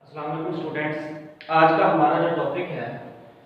अस्सलाम वालेकुम स्टूडेंट्स। आज का हमारा जो टॉपिक है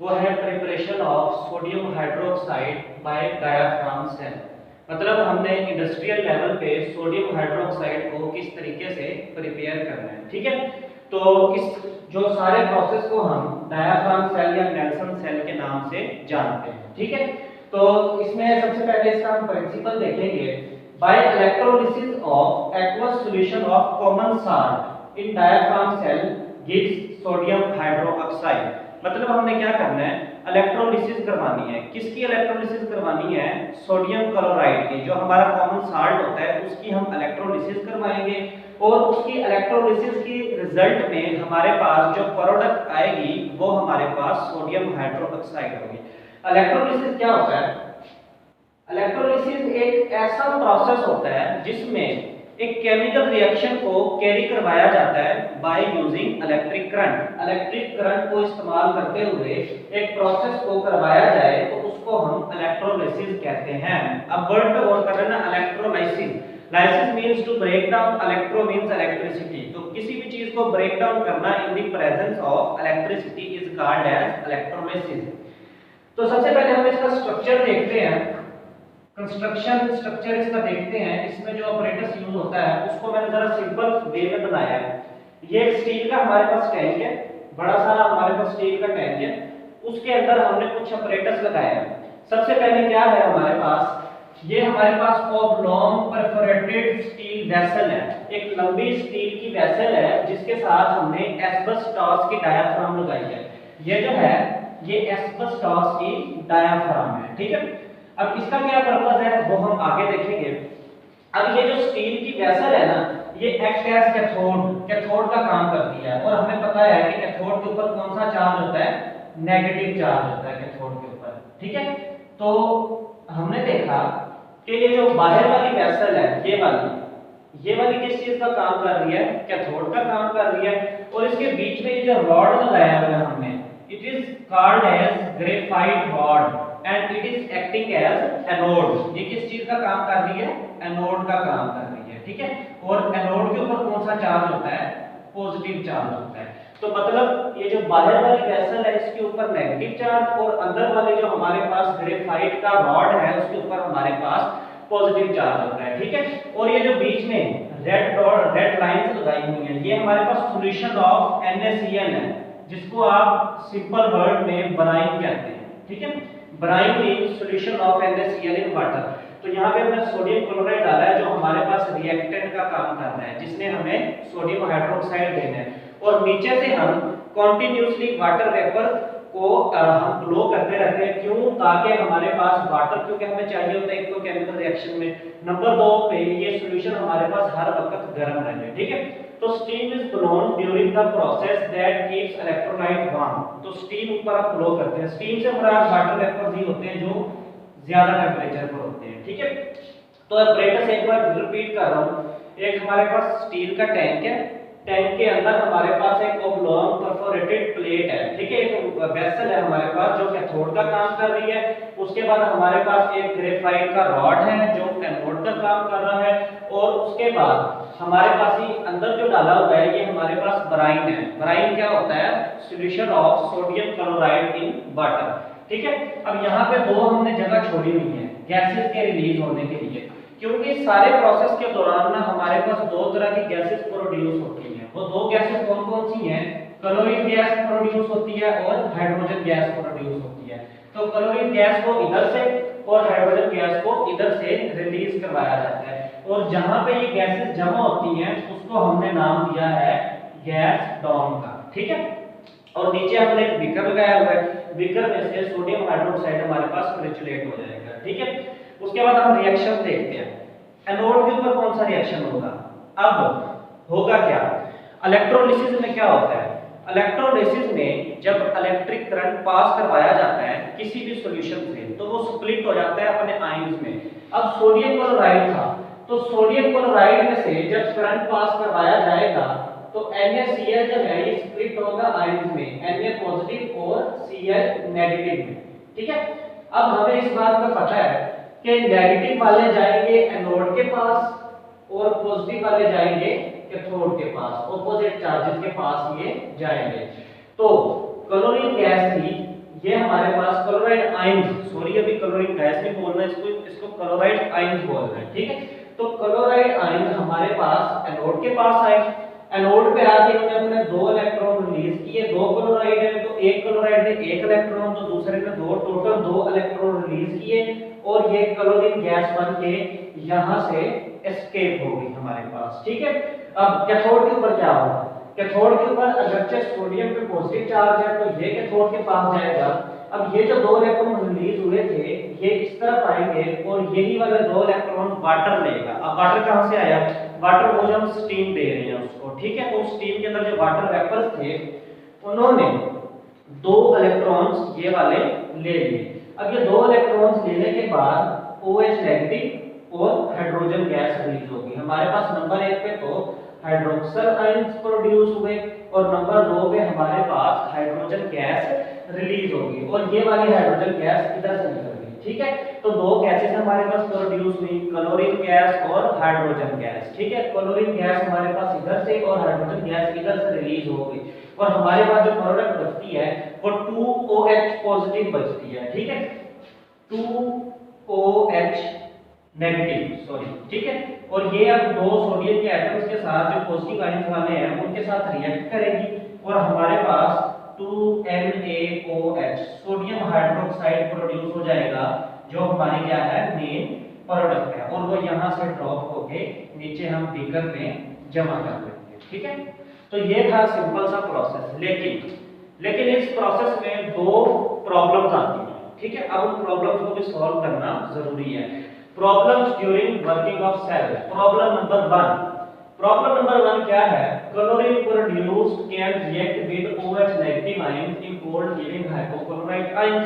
वो है preparation of sodium hydroxide by diaphragm cell. मतलब हमने इंडस्ट्रियल लेवल पे सोडियम हाइड्रोक्साइड को किस तरीके से प्रिपेयर करना है। ठीक है, तो इस जो सारे प्रोसेस को हम डायाफ्राम सेल या नेल्सन सेल के नाम से जानते हैं। ठीक है, तो इसमें सबसे पहले इसका हम प्रिंसिपल देखेंगे। By electrolysis of aqueous solution of common salt in diaphragm cell gives sodium hydroxide. मतलब हमने क्या करना है, इलेक्ट्रोलिसिस करवानी है। किसकी इलेक्ट्रोलिसिस करवानी है? सोडियम क्लोराइड की, जो हमारा कॉमन साल्ट होता है उसकी हम इलेक्ट्रोलिसिस करवाएंगे और उसकी इलेक्ट्रोलिसिस की रिजल्ट में हमारे पास जो प्रोडक्ट आएगी वो हमारे पास सोडियम हाइड्रोक्साइड होगी। इलेक्ट्रोलिसिस क्या होता है? इलेक्ट्रोलिसिस एक ऐसा प्रोसेस होता है जिसमें एक केमिकल रिएक्शन को कैरी करवाया जाता है by using electric current. Electric current को इस्तेमाल करते हुए एक प्रोसेस को करवाया जाए तो उसको हम इलेक्ट्रोलिसिस कहते हैं। अब वर्ड पे गौर कर लेना, electrolysis. Lysis means to break down, electro means electricity. तो किसी भी चीज को ब्रेक डाउन करना in the presence of electricity is called as electrolysis. तो सबसे पहले हम इसका स्ट्रक्चर देखते हैं, कंस्ट्रक्शन स्ट्रक्चर इसका देखते हैं। इसमें जो ऑपरेटर्स यूज होता है उसको मैंने जरा सिंपल वे में बनाया है। ये एक स्टील का हमारे पास टैंक है, बड़ा सारा हमारे पास स्टील का टैंक है। उसके अंदर हमने कुछ ऑपरेटर्स लगाए हैं। सबसे पहले क्या है हमारे पास, ये हमारे पास ऑब्लॉन्ग परफोरेटेड स्टील वेसल है। एक लंबी स्टील की वेसल है जिसके साथ हमने एस्बेस्टॉस की डायाफ्राम लगाई है। ये जो है ये एस्बेस्टॉस की डायाफ्राम है। ठीक है, अब इसका क्या पर्पस है वो हम आगे देखेंगे। अब ये जो स्टील की वेसल है ना, ये एक्ट एज कैथोड का काम करती है। और हमें पता है कि कैथोड के ऊपर कौन सा चार्ज होता है? नेगेटिव चार्ज होता है कैथोड के ऊपर। ठीक है, तो हमने देखा कि ये जो बाहर वाली वेसल है, ये वाली किस चीज का काम कर रही है? कैथोड का काम कर रही है। और इसके बीच में ये जो रॉड लगाया हुआ है हमने, it is called as graphite rod and it is acting as anode. ये किस चीज का काम कर रही है? एनोड का काम कर रही है। ठीक है, और एनोड के ऊपर कौन सा चार्ज होता है? पॉजिटिव चार्ज होता है। तो मतलब ये जो बाहर वाली वेसल है इसके ऊपर नेगेटिव चार्ज और अंदर वाले जो हमारे पास ग्रेफाइट का रॉड है उसके ऊपर हमारे पास पॉजिटिव चार्ज होता है। ठीक है, और ये जो बीच में रेड लाइंस लगाई हुई है, ये हमारे पास सॉल्यूशन ऑफ NaCl है, जिसको आप सिंपल वर्ड में ब्राइन कहते हैं। ठीक है, brine means solution of NaCl in water. तो यहाँ पे हमने सोडियम क्लोराइड डाला है जो हमारे पास रिएक्टेंट का काम कर रहा है, जिसने हमें सोडियम हाइड्रोक्साइड देना है। और नीचे से हम कंटिन्यूअसली वाटर वेपर को हम फ्लो करते रहते हैं। क्यों? ताकि हमारे पास वाटर, क्योंकि हमें चाहिए होता है एक तो केमिकल रिएक्शन में, नंबर 2 पे ये सॉल्यूशन हमारे पास हर वक्त गर्म रहे। ठीक है, तो steam is blown during the process that keeps electrolyte warm. तो स्टीम ऊपर आप फ्लो करते हैं। स्टीम से मुराद वाटर वेपर ही होते हैं जो ज्यादा टेंपरेचर पर होते हैं। ठीक है, तो ऑपरेटर्स एक बार रिपीट कर रहा हूं। एक हमारे पास स्टील का टैंक है, टैंक के अंदर हमारे पास एक ओब्लॉन्ग परफोरेटेड प्लेट है। ठीक है, एक वेसल है हमारे पास जो कैथोड का काम कर रही है। उसके बाद हमारे पास एक ग्रेफाइट का रॉड है जो एनोड का काम कर रहा है। और उसके बाद हमारे पास ही अंदर जो डाला हुआ है ये हमारे पास ब्राइन है। ब्राइन क्या होता है? Solution of sodium chloride in water. ठीक है, अब यहाँ पे दो हमने जगह छोड़ी हुई है गैसेस के रिलीज होने के लिए, क्योंकि सारे प्रोसेस के दौरान ना हमारे पास दो तरह की गैसेस प्रोड्यूस होती हैं। वो दो गैसेस कौन कौन सी हैं? क्लोरीन गैस प्रोड्यूस होती है और हाइड्रोजन गैस प्रोड्यूस होती है। तो क्लोरीन गैस को इधर से और हाइड्रोजन गैस को इधर से रिलीज करवाया जाता है। और जहां पे ये गैसेस जमा होती हैं उसको हमने नाम दिया है गैस डॉम का। ठीक है, और नीचे हमने एक बीकर लगाया हुआ है। बीकर में से सोडियम हाइड्रोक्साइड हमारे पास क्रिस्टलेट हो जाएगा। ठीक है, उसके बाद हम रिएक्शन देखते हैं। एनोड के ऊपर कौन सा रिएक्शन होगा? अब होगा क्या? इलेक्ट्रोलिसिस में क्या होता है? इलेक्ट्रोलिसिस में जब इलेक्ट्रिक करंट पास करवाया जाता है किसी भी सॉल्यूशन से तो वो स्प्लिट हो जाता है अपने आयंस में। अब सोडियम क्लोराइड था, तो सोडियम क्लोराइड में से जब करंट पास करवाया जाएगा तो NaCl जो है ये स्प्लिट होगा आयंस में, Na पॉजिटिव और Cl नेगेटिव में। ठीक है, अब हमें इस बात का पता है कि नेगेटिव वाले जाएंगे एनोड के पास और पॉजिटिव वाले जाएंगे कैथोड के पास, ऑपोजिट चार्जेस के पास ये जाएंगे। तो क्लोरीन गैस थी, ये हमारे पास क्लोराइड आयंस, सॉरी अभी क्लोरीन गैस नहीं बोलना इसको क्लोराइड आयंस बोल रहे हैं, ठीक है। तो क्लोराइड आयंस हमारे पास एनोड के पास आए, एनोड पे आके इन्होंने अपने 2 इलेक्ट्रॉन रिलीज किए, 2 क्लोराइड है तो एक क्लोराइड ने 1 इलेक्ट्रॉन तो दूसरे ने 2, टोटल 2 इलेक्ट्रॉन रिलीज किए और ये क्लोरीन गैस बन के यहां से एस्केप हो गई हमारे पास, ठीक है। अब कैथोड के ऊपर क्या होगा, कैथोड के ऊपर अगरचे सोडियम पे पॉजिटिव चार्ज है तो ये कैथोड के पास जाएगा। अब ये जो 2 इलेक्ट्रॉन रिलीज हुए थे ये इस तरफ आएंगे और यही वाले 2 इलेक्ट्रॉन वाटर लेगा। अब वाटर कहां से आया, वाटर को जो हम स्टीम दे रहे हैं उसको, ठीक है। तो स्टीम के अंदर जो वाटर वेपर्स थे उन्होंने 2 इलेक्ट्रॉन्स ये वाले ले लिए। अब ये 2 इलेक्ट्रॉन्स लेने के बाद OH नेगेटिव और हाइड्रोजन गैस रिलीज होगी हमारे पास। नंबर 1 पे तो हाइड्रोक्सल आयंस प्रोड्यूस हुए और नंबर 2 पे हमारे पास हाइड्रोजन गैस रिलीज होगी और ये वाली हाइड्रोजन गैस इधर से निकल गई, ठीक है। तो 2 गैसेस हमारे पास प्रोड्यूस हुई, क्लोरीन गैस और हाइड्रोजन गैस, ठीक है। क्लोरीन गैस हमारे पास इधर से और हाइड्रोजन गैस इधर से रिलीज हो गई और हमारे पास जो प्रोडक्ट बचती है वो 2OH पॉजिटिव बचती है, ठीक है, 2OH नेगेटिव, सॉरी, ठीक है। और ये अब 2 सोडियम के एटम्स के साथ जो पॉजिटिव आयंस वाले हैं उनके साथ रिएक्ट करेगी और हमारे पास 2NaOH सोडियम हाइड्रोक्साइड प्रोड्यूस हो जाएगा जो हमारी क्या है मेन प्रोडक्ट है और वो यहां से ड्रॉप होके नीचे हम बीकर में जमा कर देंगे, ठीक है। तो ये था सिंपल सा प्रोसेस, लेकिन इस प्रोसेस में 2 प्रॉब्लम्स आती हैं, ठीक है। अब उन प्रॉब्लम्स को भी सॉल्व करना जरूरी है। Problems during working of cell. Problem number 1 क्या है, chlorine produced can react with OH negative ions in cold giving hypochlorite ions.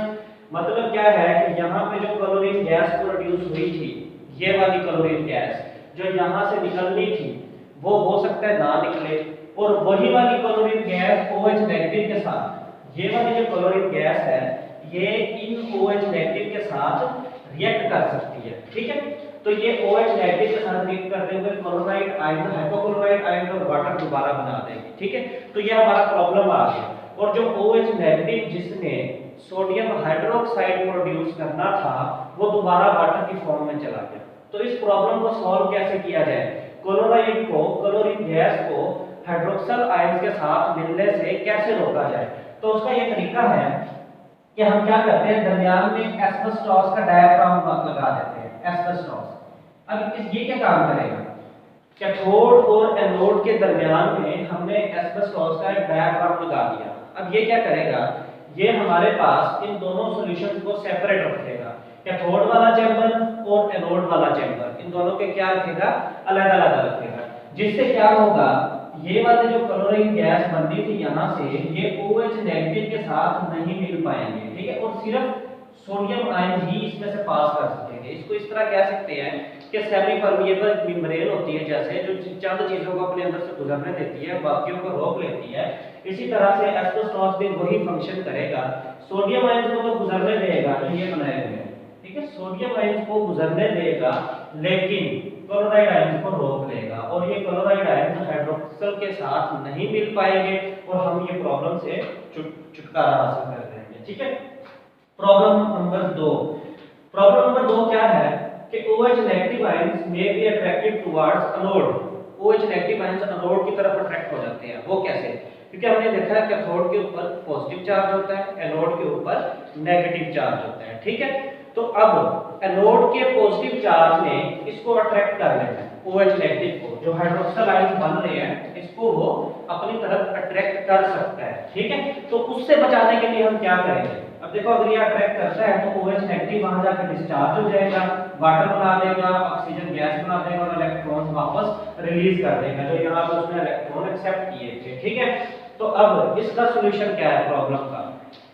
मतलब क्या है कि यहाँ पे जो क्लोरीन गैस प्रोड्यूस हुई थी, ये वाली क्लोरीन गैस जो यहाँ से निकलनी थी वो हो सकता है ना निकले और वही वाली क्लोरीन गैस OH नेगेटिव के साथ, ये वाली जो क्लोरीन गैस है ये इन OH नेगेटिव के साथ रिएक्ट कर सकती है, ठीक है। तो ये OH नेगेटिव के साथ रिएक्ट करते हुए क्लोराइड आयन, हाइपोक्लोराइट आयन और वाटर दोबारा बना देगी, ठीक है। तो ये हमारा प्रॉब्लम आ गया और जो OH नेगेटिव जिसने सोडियम हाइड्रोक्साइड प्रोड्यूस करना था वो दोबारा वाटर की फॉर्म में चला गया। तो इस प्रॉब्लम को सॉल्व कैसे किया जाए, क्लोरीन गैस को हाइड्रोक्सल आयंस के साथ मिलने से कैसे रोका जाए। तो उसका ये तरीका है कि हम क्या करते हैं, दरमियान में एस्बेस्टॉस का डायाफ्राम लगा देते हैं, एस्बेस्टॉस। अब ये क्या काम करेगा, कैथोड और एनोड के दरमियान में हमने एस्बेस्टॉस का एक डायाफ्राम लगा दिया। अब ये क्या करेगा, ये हमारे पास इन दोनों सॉल्यूशन को सेपरेट रखेगा, कैथोड वाला चैम्बर और एनोड वाला चैम्बर, इन दोनों के क्या रखेगा, अलग अलग रखेगा। जिससे क्या होगा, ये वाले जो क्लोरीन गैस बननी थी यहाँ से ये OH नेगेटिव के साथ नहीं मिल पाएंगे, ठीक है, और सिर्फ सोडियम आयन ही इसमें से पास कर सकेंगे। इसको इस तरह कह सकते हैं कि सेमी परमिएबल मेम्ब्रेन होती है, जैसे जो चंद चीजों को अपने अंदर से गुजरने देती है, बाकियों को रोक लेती है। इसी तरह से एस्बेस्टॉस भी वही फंक्शन करेगा, सोडियम आयन को तो गुजरने देगा जो ये बनाए हुए हैं, ठीक है, सोडियम आयन को गुजरने देगा लेकिन क्लोराइड आयन को रोक लेगा और ये क्लोराइड आयन हाइड्रोक्सल के साथ नहीं मिल पाएंगे और हम ये प्रॉब्लम से छुटकारा हासिल कर लेंगे, ठीक है। प्रॉब्लम नंबर 2 क्या है कि OH negative ions may be attracted towards anode. OH negative ions anode की तरफ अट्रैक्ट हो जाते हैं, वो कैसे, क्योंकि हमने देखा है कैथोड के ऊपर पॉजिटिव चार्ज होता है, एनोड के ऊपर नेगेटिव चार्ज होता है, ठीक है। तो अब एनोड के पॉजिटिव चार्ज ने इसको अट्रैक्ट कर लेना है, OH नेगेटिव को, जो हाइड्रोक्सल आयन बन रहे हैं इसको वो अपनी तरफ अट्रैक्ट कर सकता है, ठीक है। तो उससे बचाने के लिए हम क्या करेंगे, अब देखो अगर ये अट्रैक्ट करता है तो OH नेगेटिव वहां जाकर डिस्चार्ज हो जाएगा, वाटर बना देगा, ऑक्सीजन गैस बना देगा और इलेक्ट्रॉन्स वापस रिलीज कर देगा जो यहां पे उसने इलेक्ट्रॉन एक्सेप्ट किए थे, ठीक है। तो अब इसका सॉल्यूशन क्या है प्रॉब्लम का,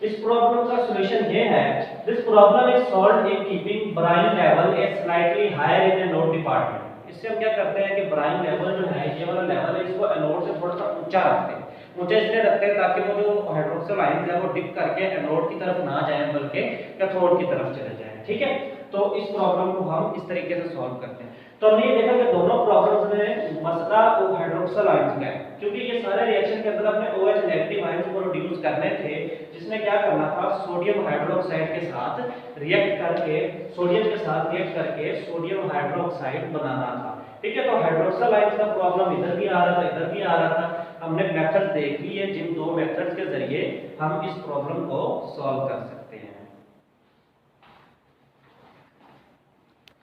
इस प्रॉब्लम का सॉल्यूशन ये है, this problem is solved in keeping brine level a slightly higher in anode department. इससे हम क्या करते हैं कि ब्राइन लेवल जो है, ये वाला लेवल है, इसको एनोड से थोड़ा सा ऊंचा रखते हैं, ऊंचा इसलिए रखते हैं ताकि वो जो हाइड्रोक्सल आयन है वो डिप करके एनोड की तरफ ना जाए बल्कि कैथोड की तरफ चले जाए, ठीक है। तो इस प्रॉब्लम को हम इस तरीके से सॉल्व करते हैं। तो हमने ये देखा कि दोनों प्रॉब्लम्स में मसला वो हाइड्रोक्सल आयंस का है, क्योंकि ये सारे रिएक्शन के अंदर अपने OH नेगेटिव आयंस को प्रोड्यूस करने थे, जिसमें क्या करना था, सोडियम हाइड्रोक्साइड के साथ रिएक्ट करके, सोडियम के साथ रिएक्ट करके सोडियम हाइड्रोक्साइड बनाना था। ठीक है, तो हाइड्रोक्सल आयंस का प्रॉब्लम इधर भी आ रहा था, इधर भी आ रहा था। हमने मेथड देख ली है, जिन दो मेथड्स के जरिए हम इस प्रॉब्लम को सॉल्व कर सकते हैं।